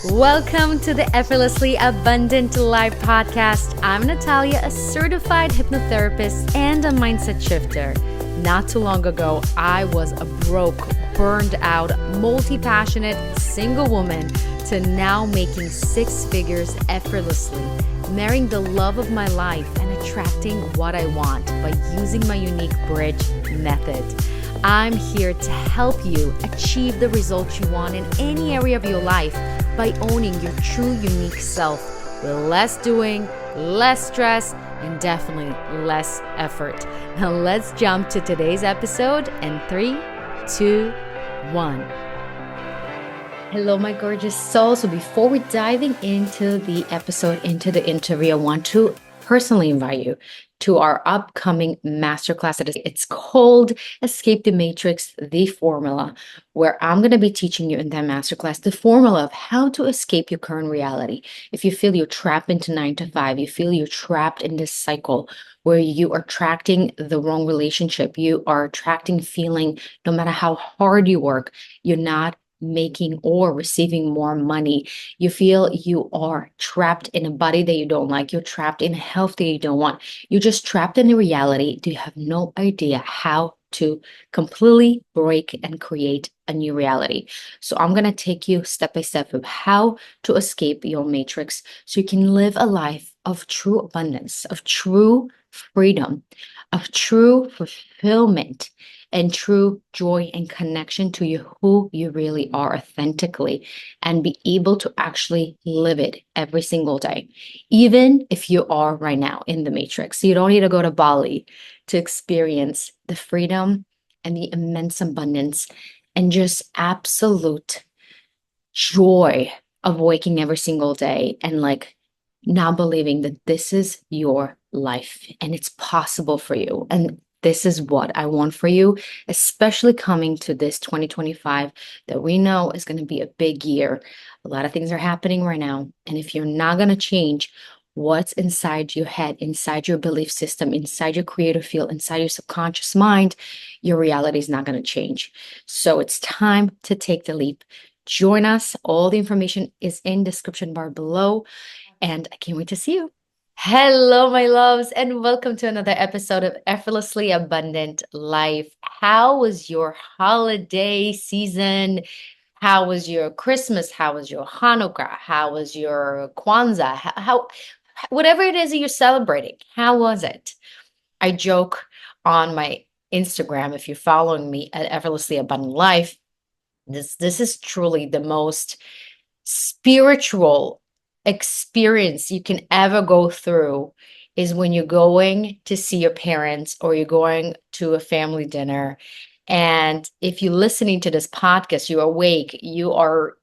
Welcome to the Effortlessly Abundant Life podcast. I'm Natalia, a certified hypnotherapist and a mindset shifter. Not too long ago, I was a broke, burned out, multi-passionate single woman to now making six figures effortlessly, marrying the love of my life and attracting what I want by using my unique bridge method. I'm here to help you achieve the results you want in any area of your life by owning your true unique self with less doing, less stress, and definitely less effort. Now let's jump to today's episode in 3, 2, 1. Hello, my gorgeous soul. So before we're diving into the episode, into the interview, I want to personally invite you to our upcoming masterclass. It's called Escape the Matrix, the formula, where I'm going to be teaching you in that masterclass the formula of how to escape your current reality. If you feel you're trapped into 9 to 5, you feel you're trapped in this cycle where you are attracting the wrong relationship, you are attracting feeling no matter how hard you work, you're not making or receiving more money. You feel you are trapped in a body that you don't like. You're trapped in health that you don't want. You're just trapped in a reality. Do you have no idea how to completely break and create a new reality? So I'm going to take you step by step of how to escape your matrix so you can live a life of true abundance, of true freedom, of true fulfillment, and true joy and connection to you, who you really are authentically, and be able to actually live it every single day, even if you are right now in the matrix. You don't need to go to Bali to experience the freedom and the immense abundance and just absolute joy of waking every single day and not believing that this is your life and it's possible for you. And this is what I want for you, especially coming to this 2025 that we know is going to be a big year. A lot of things are happening right now. And if you're not going to change what's inside your head, inside your belief system, inside your creative field, inside your subconscious mind, your reality is not going to change. So it's time to take the leap. Join us. All the information is in the description bar below. And I can't wait to see you. Hello, my loves, and welcome to another episode of Effortlessly Abundant Life. How was your holiday season? How was your Christmas? How was your Hanukkah? How was your Kwanzaa? Whatever it is that you're celebrating, how was it? I joke on my Instagram, if you're following me at Effortlessly Abundant Life, this is truly the most spiritual experience you can ever go through is when you're going to see your parents or you're going to a family dinner. And if you're listening to this podcast, you're awake, you are,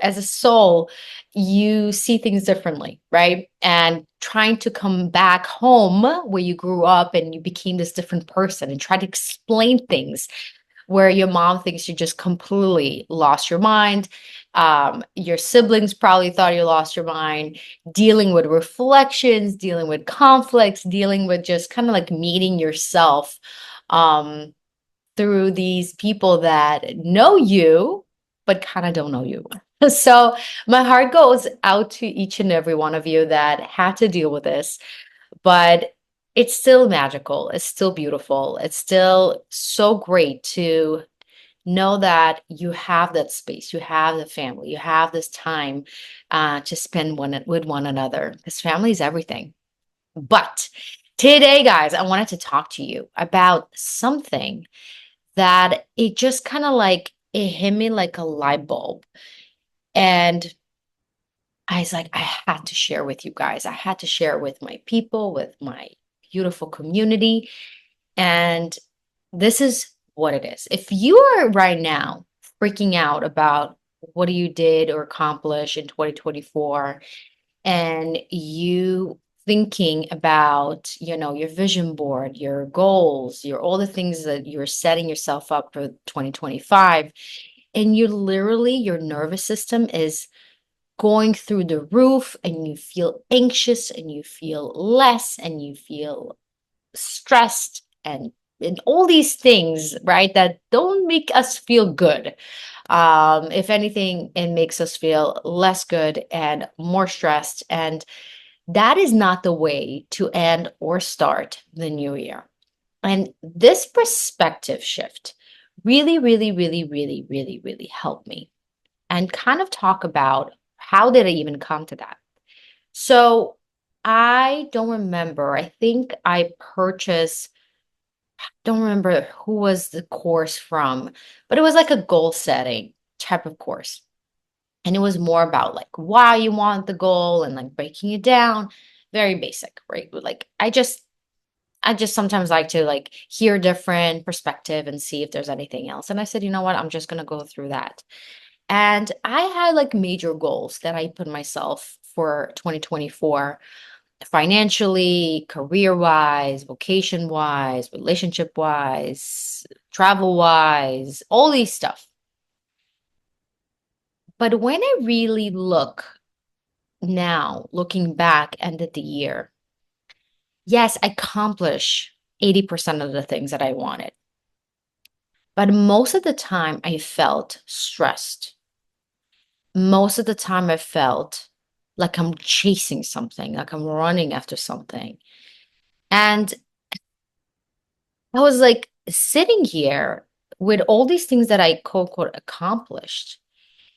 as a soul, you see things differently, right? And trying to come back home where you grew up and you became this different person and try to explain things where your mom thinks you just completely lost your mind. Your siblings probably thought you lost your mind, dealing with reflections, dealing with conflicts, dealing with just kind of like meeting yourself through these people that know you, but kind of don't know you. So my heart goes out to each and every one of you that had to deal with this, but it's still magical. It's still beautiful. It's still so great to know that you have that space, you have the family, you have this time to spend with one another, because family is everything. But today, guys, I wanted to talk to you about something that it just kind of it hit me like a light bulb. And I was like, I had to share with you guys. I had to share with my people, with my beautiful community. And this is what it is. If you are right now freaking out about what you did or accomplished in 2024, and you thinking about, your vision board, your goals, all the things that you're setting yourself up for 2025, and your nervous system is going through the roof, and you feel anxious and you feel less and you feel stressed and all these things, right, that don't make us feel good. If anything, it makes us feel less good and more stressed. And that is not the way to end or start the new year. And this perspective shift really, really, really, really, really, really helped me and kind of talk about how did I even come to that. So I don't remember. I think I purchased, don't remember who was the course from, but it was like a goal setting type of course. And it was more about like why you want the goal and like breaking it down. Very basic, right? Like I just sometimes like to like hear different perspective and see if there's anything else. And I said, you know what? I'm just gonna go through that. And I had like major goals that I put myself for 2024 financially, career wise, vocation wise, relationship wise, travel wise, all these stuff. But when I really look now, looking back, end of the year, yes, I accomplish 80% of the things that I wanted. But most of the time, I felt stressed. Most of the time, I felt like I'm chasing something, like I'm running after something. And I was like sitting here with all these things that I quote unquote accomplished.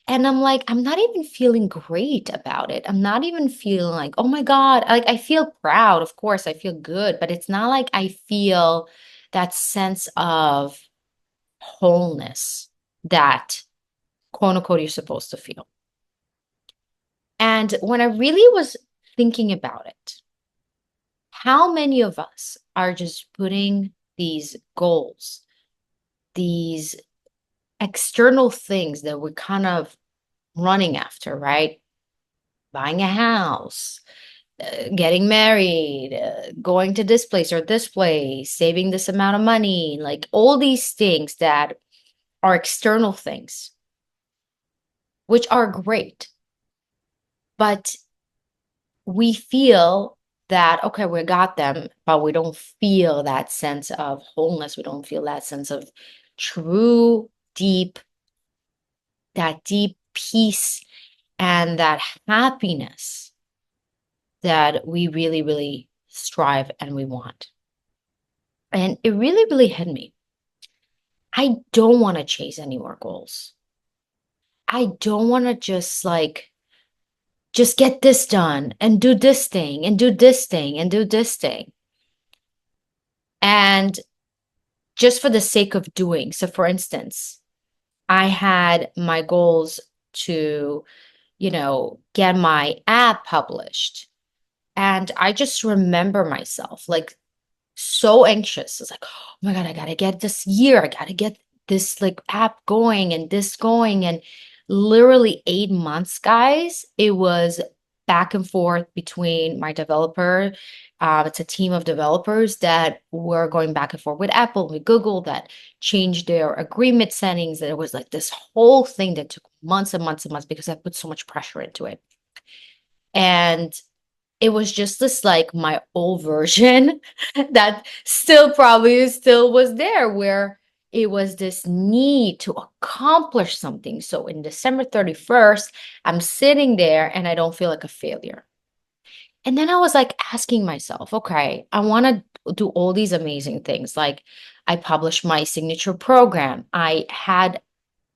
And I'm like, I'm not even feeling great about it. I'm not even feeling like, oh my God, like I feel proud. Of course, I feel good, but it's not like I feel that sense of wholeness that quote unquote you're supposed to feel. And when I really was thinking about it, how many of us are just putting these goals, these external things that we're kind of running after, right? Buying a house, getting married, going to this place, saving this amount of money, like all these things that are external things, which are great. But we feel that, okay, we got them, but we don't feel that sense of wholeness. We don't feel that sense of true, deep, that deep peace and that happiness that we really, really strive and we want. And it really, really hit me. I don't want to chase any more goals. I don't want to just get this done and do this thing and do this thing and do this thing. And just for the sake of doing. So, for instance, I had my goals to, get my app published. And I just remember myself like so anxious. It's like, oh my God, I gotta get this year. I gotta get this like app going and this going. And literally 8 months, guys, it was back and forth between my developer. It's a team of developers that were going back and forth with Apple, with Google, that changed their agreement settings. That it was like this whole thing that took months and months and months because I put so much pressure into it. And it was just this like my old version that still probably still was there where it was this need to accomplish something. So in December 31st, I'm sitting there and I don't feel like a failure. And then I was like asking myself, okay, I want to do all these amazing things. Like I published my signature program. I had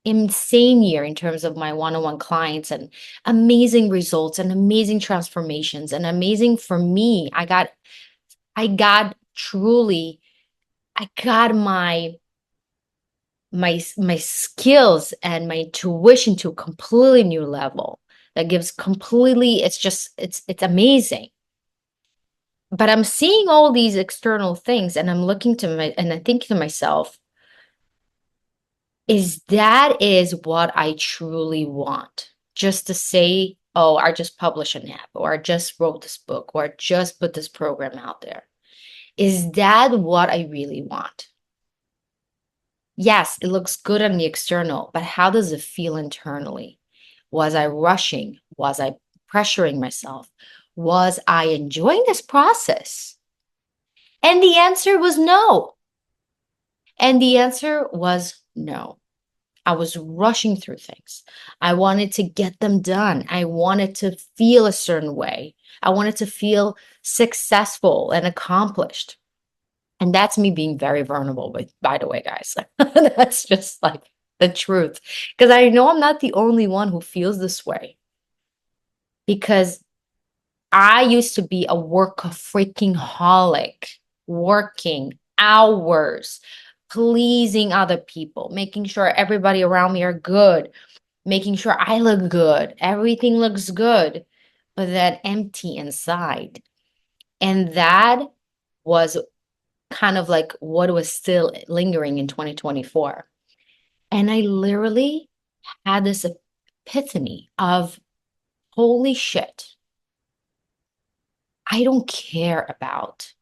insane year in terms of my one-on-one clients and amazing results and amazing transformations and amazing for me. I got truly I got my skills and my tuition to a completely new level that gives completely it's amazing. But I'm seeing all these external things and I'm looking to my and I think to myself, is what I truly want. Just to say, oh, I just published an app, or I just wrote this book, or I just put this program out there. Is that what I really want? Yes, it looks good on the external, but how does it feel internally? Was I rushing? Was I pressuring myself? Was I enjoying this process? And the answer was no. And the answer was no. I was rushing through things. I wanted to get them done. I wanted to feel a certain way. I wanted to feel successful and accomplished. And that's me being very vulnerable with, by the way, guys. That's just like the truth. Because I know I'm not the only one who feels this way. Because I used to be a freaking holic, working hours, pleasing other people, making sure everybody around me are good, making sure I look good, everything looks good, but then empty inside. And that was kind of like what was still lingering in 2024. And I literally had this epiphany of holy shit, I don't care about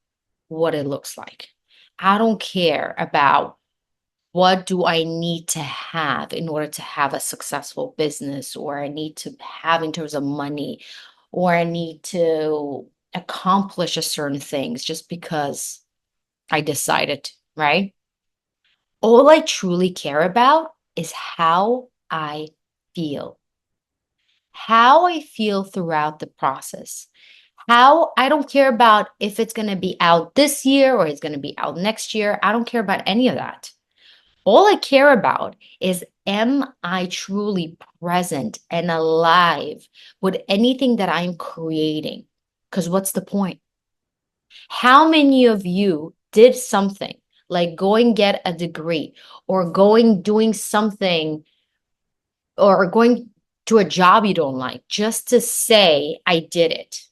what it looks like. I don't care about what do I need to have in order to have a successful business, or I need to have in terms of money, or I need to accomplish a certain things just because I decided, right? All I truly care about is how I feel throughout the process. How I don't care about if it's going to be out this year or it's going to be out next year. I don't care about any of that. All I care about is, am I truly present and alive with anything that I'm creating? Because what's the point? How many of you did something like going get a degree, or going doing something, or going to a job you don't like just to say, I did it?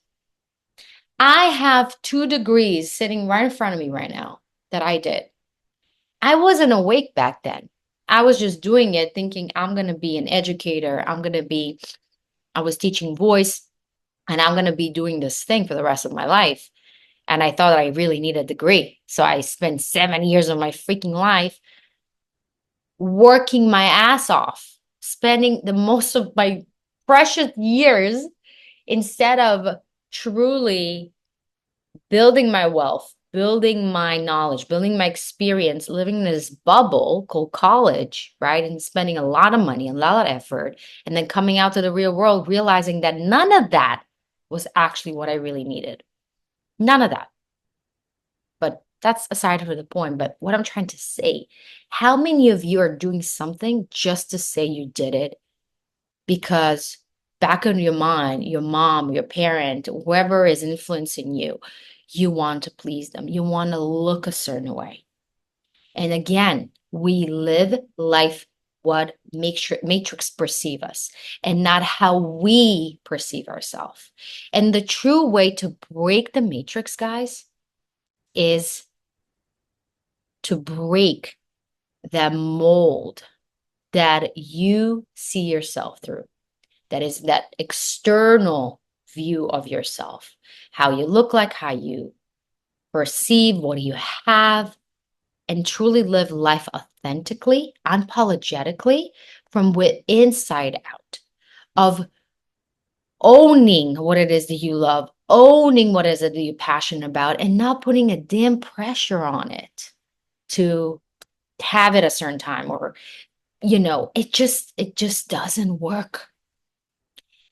I have 2 degrees sitting right in front of me right now that I did. I wasn't awake back then. I was just doing it thinking I'm going to be an educator. I was teaching voice, and I'm going to be doing this thing for the rest of my life. And I thought I really need a degree. So I spent 7 years of my freaking life working my ass off, spending the most of my precious years instead of truly building my wealth, building my knowledge, building my experience, living in this bubble called college, right? And spending a lot of money, a lot of effort, and then coming out to the real world, realizing that none of that was actually what I really needed. None of that. But that's aside from the point. But what I'm trying to say, how many of you are doing something just to say you did it because back in your mind, your mom, your parent, whoever is influencing you, you want to please them. You want to look a certain way. And again, we live life what matrix perceive us, and not how we perceive ourselves. And the true way to break the matrix, guys, is to break that mold that you see yourself through. That is that external view of yourself, how you look like, how you perceive, what do you have, and truly live life authentically, unapologetically, from inside out, of owning what it is that you love, owning what it is that you're passionate about, and not putting a damn pressure on it to have it a certain time, or it just doesn't work.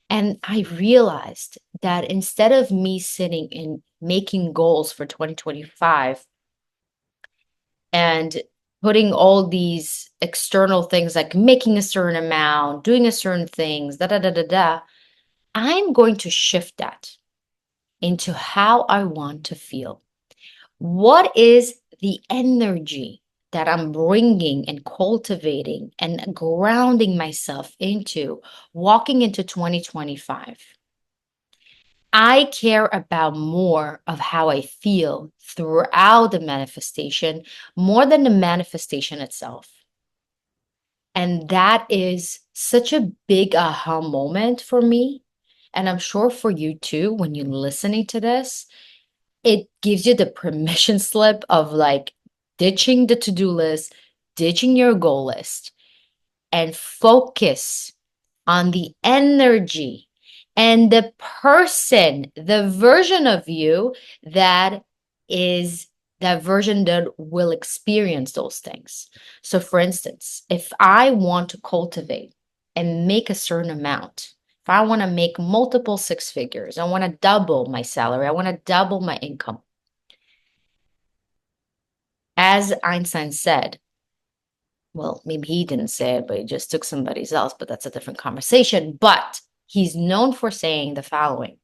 And I realized that instead of me sitting and making goals for 2025 and putting all these external things like making a certain amount, doing a certain things, da da da da da, I'm going to shift that into how I want to feel. What is the energy that I'm bringing and cultivating and grounding myself into walking into 2025? I care about more of how I feel throughout the manifestation more than the manifestation itself. And that is such a big aha moment for me. And I'm sure for you too, when you're listening to this, it gives you the permission slip of like ditching the to-do list, ditching your goal list, and focus on the energy and the person, the version of you that is that version that will experience those things. So, for instance, if I want to cultivate and make a certain amount, if I want to make multiple six figures, I want to double my salary, I want to double my income. As Einstein said, well, maybe he didn't say it, but he just took somebody's else, but that's a different conversation. But he's known for saying the following: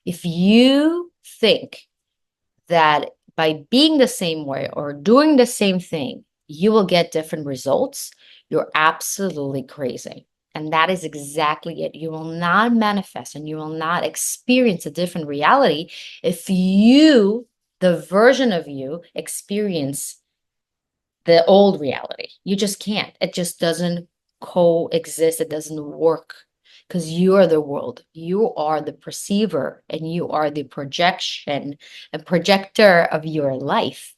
if you think that by being the same way or doing the same thing, you will get different results, you're absolutely crazy. And that is exactly it. You will not manifest and you will not experience a different reality if you, the version of you, experience the old reality. You just can't. It just doesn't coexist. It doesn't work because you are the world. You are the perceiver and you are the projection and projector of your life.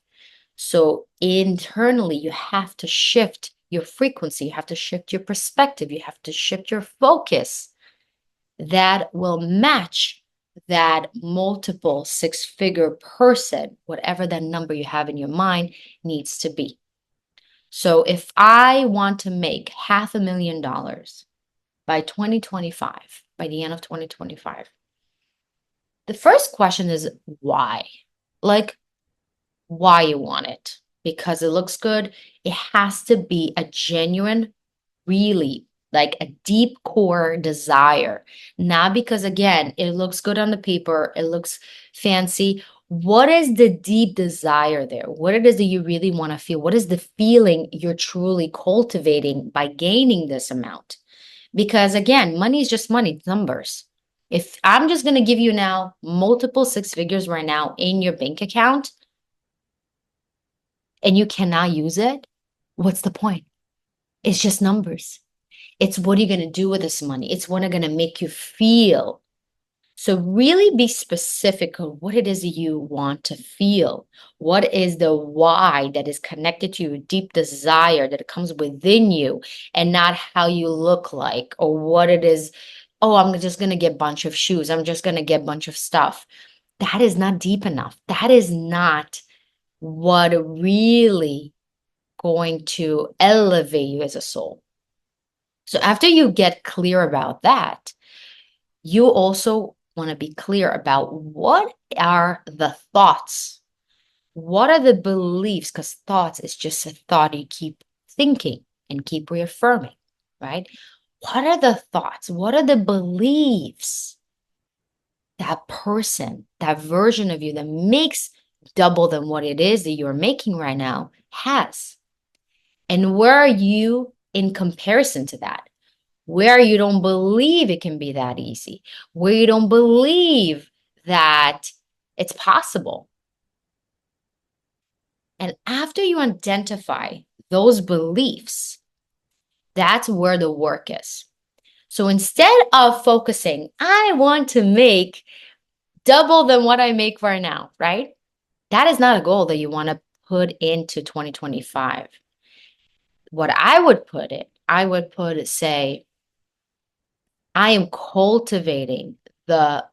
So internally, you have to shift your frequency. You have to shift your perspective. You have to shift your focus that will match that multiple six-figure person, whatever that number you have in your mind needs to be. So if I want to make $500,000 by 2025, by the end of 2025, the first question is why? Like, why you want it? Because it looks good. It has to be a genuine, really like a deep core desire, not because, again, it looks good on the paper, it looks fancy. What is the deep desire there? What it is that you really want to feel? What is the feeling you're truly cultivating by gaining this amount? Because again, money is just money, it's numbers. If I'm just going to give you now multiple six figures right now in your bank account and you cannot use it, what's the point? It's just numbers. It's what are you going to do with this money? It's what are going to make you feel. So really be specific of what it is that you want to feel. What is the why that is connected to your deep desire that comes within you and not how you look like or what it is. Oh, I'm just going to get a bunch of shoes. I'm just going to get a bunch of stuff. That is not deep enough. That is not what really going to elevate you as a soul. So after you get clear about that, you also want to be clear about what are the thoughts? What are the beliefs? Because thoughts is just a thought you keep thinking and keep reaffirming, right? What are the thoughts? What are the beliefs that person, that version of you that makes double than what it is that you're making right now has? And where are you in comparison to that? Where you don't believe it can be that easy, where you don't believe that it's possible. And after you identify those beliefs, that's where the work is. So instead of focusing, I want to make double than what I make right now, right? That is not a goal that you want to put into 2025. What I would put it, say, I am cultivating the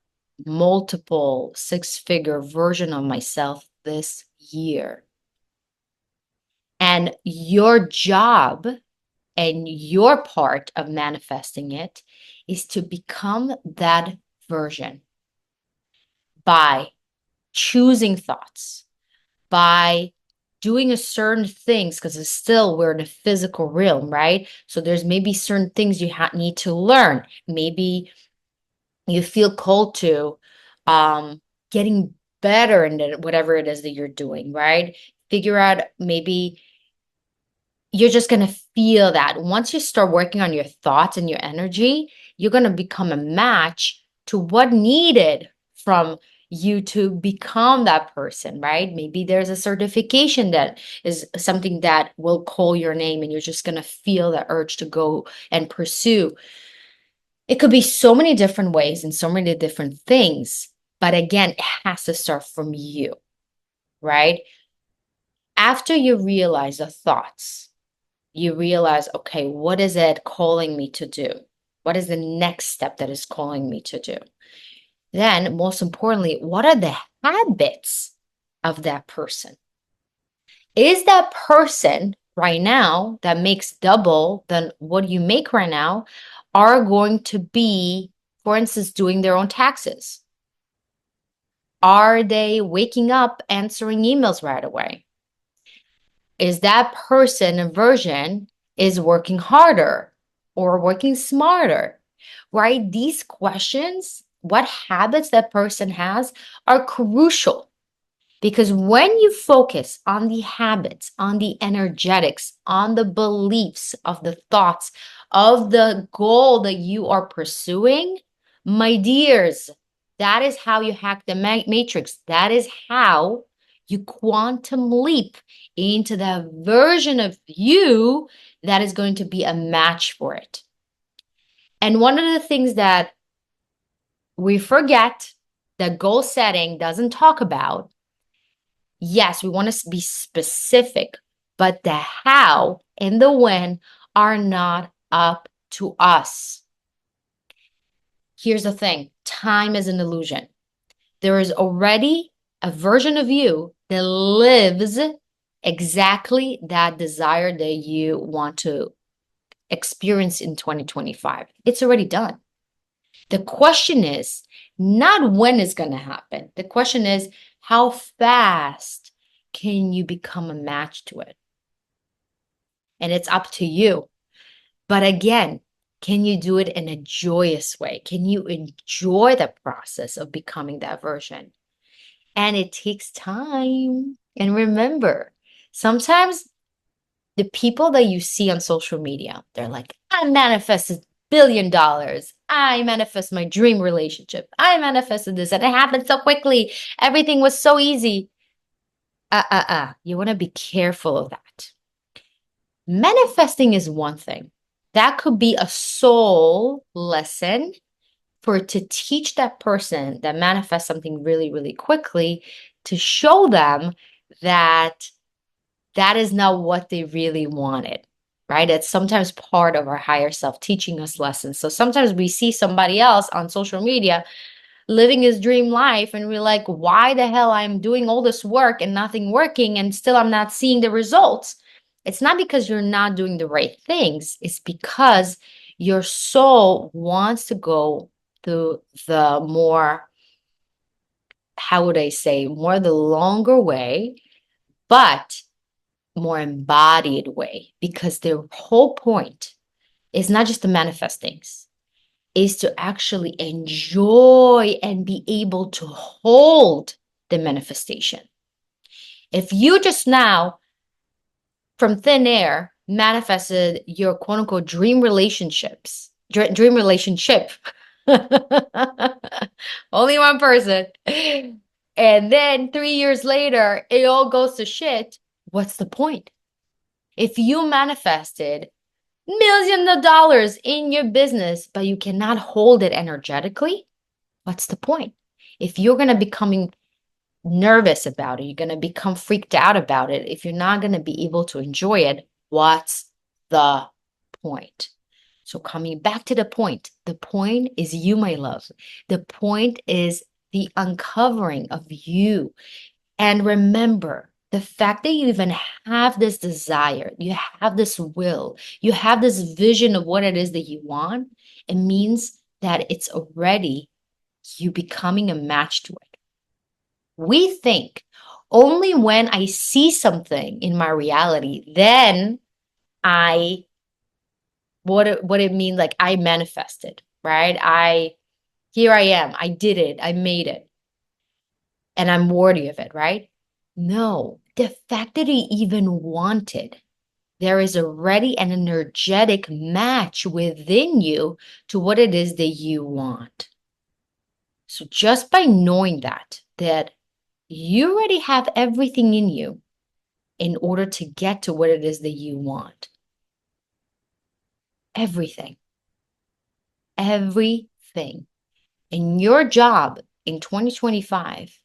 multiple six-figure version of myself this year. And your job and your part of manifesting it is to become that version by choosing thoughts, by doing a certain things, because it's still we're in a physical realm, right? So there's maybe certain things you need to learn. Maybe you feel called to getting better in whatever it is that you're doing, right? Figure out maybe you're just going to feel that once you start working on your thoughts and your energy, you're going to become a match to what needed from you to become that person, right? Maybe there's a certification that is something that will call your name and you're just going to feel the urge to go and pursue. It could be so many different ways and so many different things. But again, it has to start from you, right? After you realize the thoughts, you realize, okay, what is it calling me to do? What is the next step that is calling me to do? Then, most importantly, what are the habits of that person? Is that person right now that makes double than what you make right now are going to be, for instance, doing their own taxes? Are they waking up answering emails right away? Is that person a version is working harder or working smarter? Right? These questions, what habits that person has, are crucial. Because when you focus on the habits, on the energetics, on the beliefs of the thoughts of the goal that you are pursuing, my dears, that is how you hack the matrix. That is how you quantum leap into the version of you that is going to be a match for it. And one of the things that we forget that goal setting doesn't talk about, yes, we want to be specific, but the how and the when are not up to us. Here's the thing, time is an illusion. There is already a version of you that lives exactly that desire that you want to experience in 2025. It's already done. The question is not when it's going to happen. The question is, how fast can you become a match to it? And it's up to you. But again, can you do it in a joyous way? Can you enjoy the process of becoming that version? And it takes time. And remember, sometimes the people that you see on social media, they're like, I manifested $1 billion. I manifest my dream relationship. I manifested this and it happened so quickly. Everything was so easy. You want to be careful of that. Manifesting is one thing. That could be a soul lesson for to teach that person that manifests something really, really quickly to show them that that is not what they really wanted, right? It's sometimes part of our higher self teaching us lessons. So sometimes we see somebody else on social media living his dream life and we're like, why the hell I'm doing all this work and nothing working and still I'm not seeing the results? It's not because you're not doing the right things. It's because your soul wants to go through the more, how would I say, more the longer way, but more embodied way, because their whole point is not just to manifest things, is to actually enjoy and be able to hold the manifestation. If you just now from thin air manifested your quote unquote dream relationships, dream relationship, only one person, and then 3 years later, it all goes to shit, what's the point? If you manifested millions of dollars in your business, but you cannot hold it energetically, what's the point? If you're going to becoming nervous about it, you're going to become freaked out about it, if you're not going to be able to enjoy it, what's the point? So coming back to the point is you, my love. The point is the uncovering of you. And remember, the fact that you even have this desire, you have this will, you have this vision of what it is that you want, it means that it's already you becoming a match to it. We think only when I see something in my reality, then I what it means, like I manifested, right? Here I am, I did it, I made it, and I'm worthy of it, right? No, the fact that he even wanted, there is already an energetic match within you to what it is that you want. So just by knowing that you already have everything in you in order to get to what it is that you want. Everything. Everything. And your job in 2025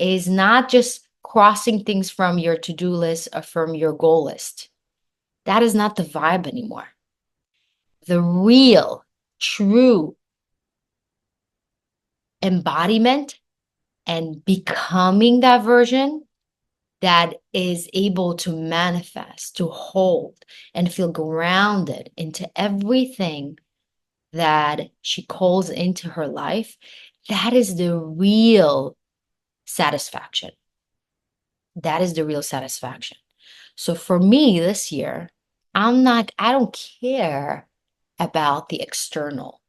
is not just crossing things from your to-do list or from your goal list. That is not the vibe anymore. The real, true embodiment and becoming that version that is able to manifest, to hold, and feel grounded into everything that she calls into her life, that is the real satisfaction. That is the real satisfaction. So for me this year, I don't care about the external.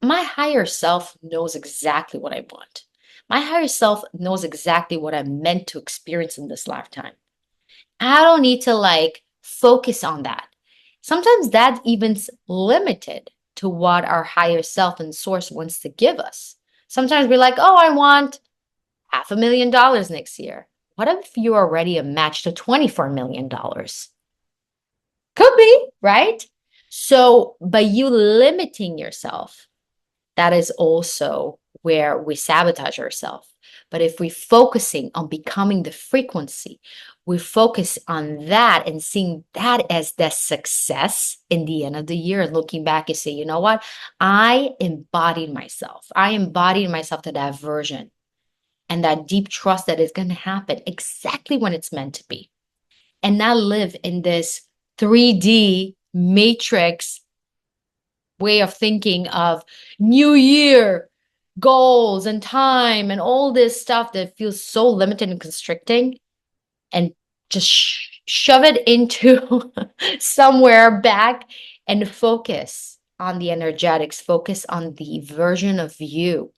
My higher self knows exactly what I want. My higher self knows exactly what I'm meant to experience in this lifetime. I don't need to like focus on that. Sometimes that's even limited to what our higher self and source wants to give us. Sometimes we're like, oh, I want $500,000 next year. What if you already a match to $24 million? Could be, right? So, by you limiting yourself, that is also where we sabotage ourselves. But if we're focusing on becoming the frequency, we focus on that and seeing that as the success in the end of the year and looking back and say, you know what? I embodied myself. I embodied myself to that version and that deep trust that is going to happen exactly when it's meant to be. And not live in this 3D matrix way of thinking of new year goals and time and all this stuff that feels so limited and constricting, and just shove it into somewhere back and focus on the energetics, focus on the version of you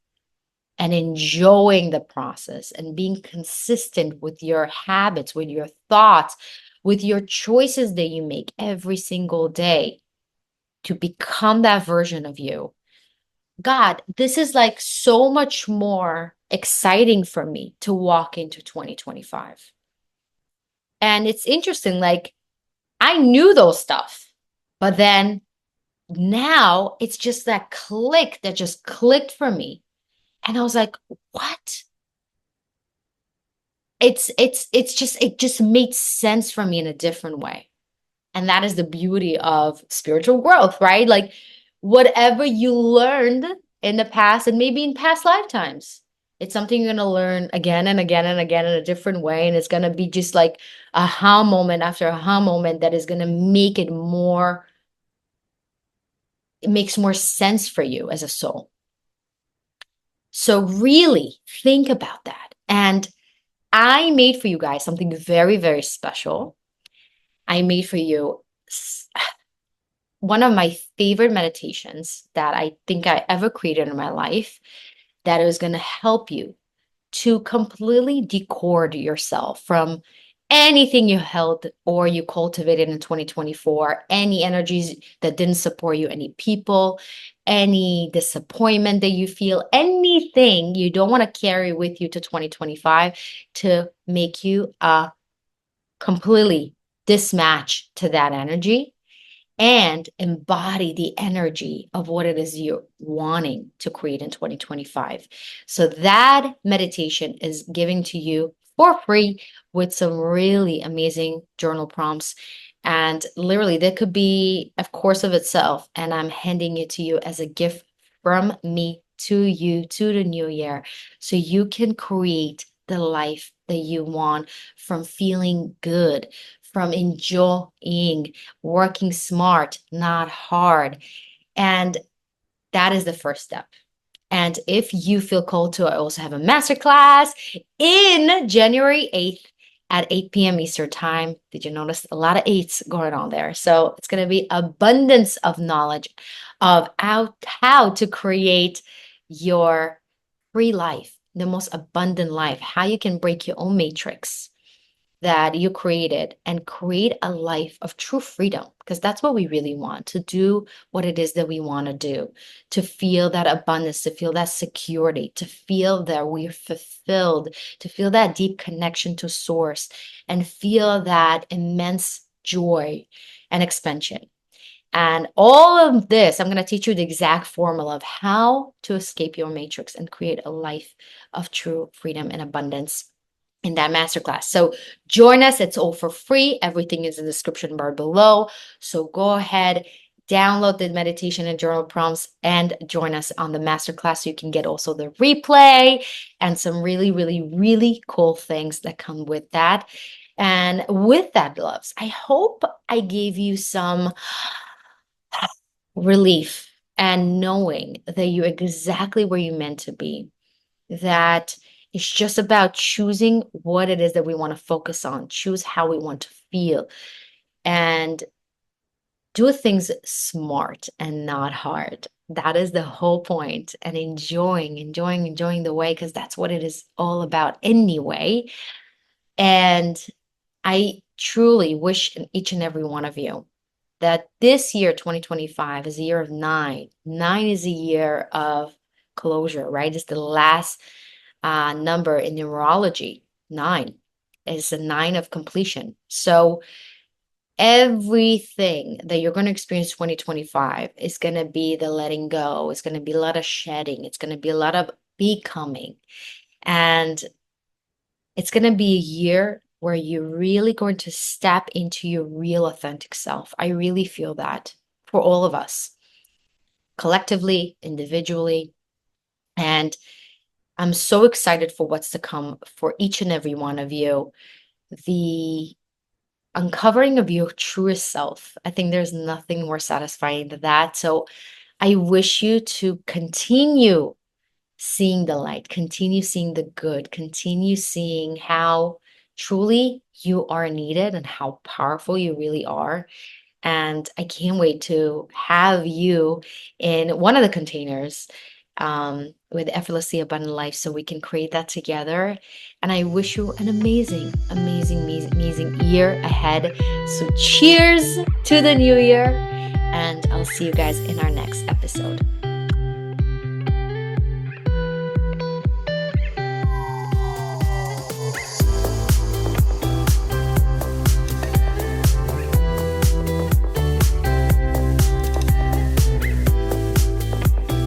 and enjoying the process and being consistent with your habits, with your thoughts, with your choices that you make every single day to become that version of you. God, this is like so much more exciting for me to walk into 2025. And it's interesting, like I knew those stuff, but then now it's just that click that just clicked for me. And I was like, what? It just made sense for me in a different way. And that is the beauty of spiritual growth, right? Like whatever you learned in the past and maybe in past lifetimes, it's something you're going to learn again and again and again in a different way. And it's going to be just like aha moment after aha moment that is going to make it more, it makes more sense for you as a soul. So really think about that. And I made for you guys something very, very special. I made for you one of my favorite meditations that I think I ever created in my life that is going to help you to completely decord yourself from anything you held or you cultivated in 2024, any energies that didn't support you, any people, any disappointment that you feel, anything you don't want to carry with you to 2025 to make you completely dismatch to that energy and embody the energy of what it is you're wanting to create in 2025. So that meditation is given to you for free with some really amazing journal prompts. And literally, that could be a course of itself. And I'm handing it to you as a gift from me to you to the new year. So you can create the life that you want from feeling good, from enjoying working smart, not hard. And that is the first step. And if you feel called to, I also have a masterclass in January 8th at 8 p.m. Eastern Time. Did you notice a lot of eights going on there? So it's going to be abundance of knowledge of how to create your free life, the most abundant life, how you can break your own matrix that you created and create a life of true freedom, because that's what we really want to do, what it is that we want to do, to feel that abundance, to feel that security, to feel that we're fulfilled, to feel that deep connection to source and feel that immense joy and expansion. And all of this, I'm going to teach you the exact formula of how to escape your matrix and create a life of true freedom and abundance in that masterclass. So join us. It's all for free. Everything is in the description bar below. So go ahead, download the meditation and journal prompts and join us on the masterclass so you can get also the replay and some really, really, really cool things that come with that. And with that, loves, I hope I gave you some relief and knowing that you're exactly where you're meant to be, that it's just about choosing what it is that we want to focus on, choose how we want to feel, and do things smart and not hard. That is the whole point. And enjoying the way, because that's what it is all about anyway. And I truly wish in each and every one of you that this year, 2025, is a year of nine. Nine is a year of closure, right? It's the last number in numerology. Nine is a nine of completion. So everything that you're going to experience 2025 is going to be the letting go. It's going to be a lot of shedding. It's going to be a lot of becoming. And it's going to be a year where you're really going to step into your real authentic self. I really feel that for all of us, collectively, individually. And I'm so excited for what's to come for each and every one of you. The uncovering of your truest self. I think there's nothing more satisfying than that. So I wish you to continue seeing the light, continue seeing the good, continue seeing how truly you are needed and how powerful you really are. And I can't wait to have you in one of the containers with Effortlessly Abundant Life so we can create that together. And I wish you an amazing, amazing, amazing, amazing year ahead. So cheers to the new year. And I'll see you guys in our next episode.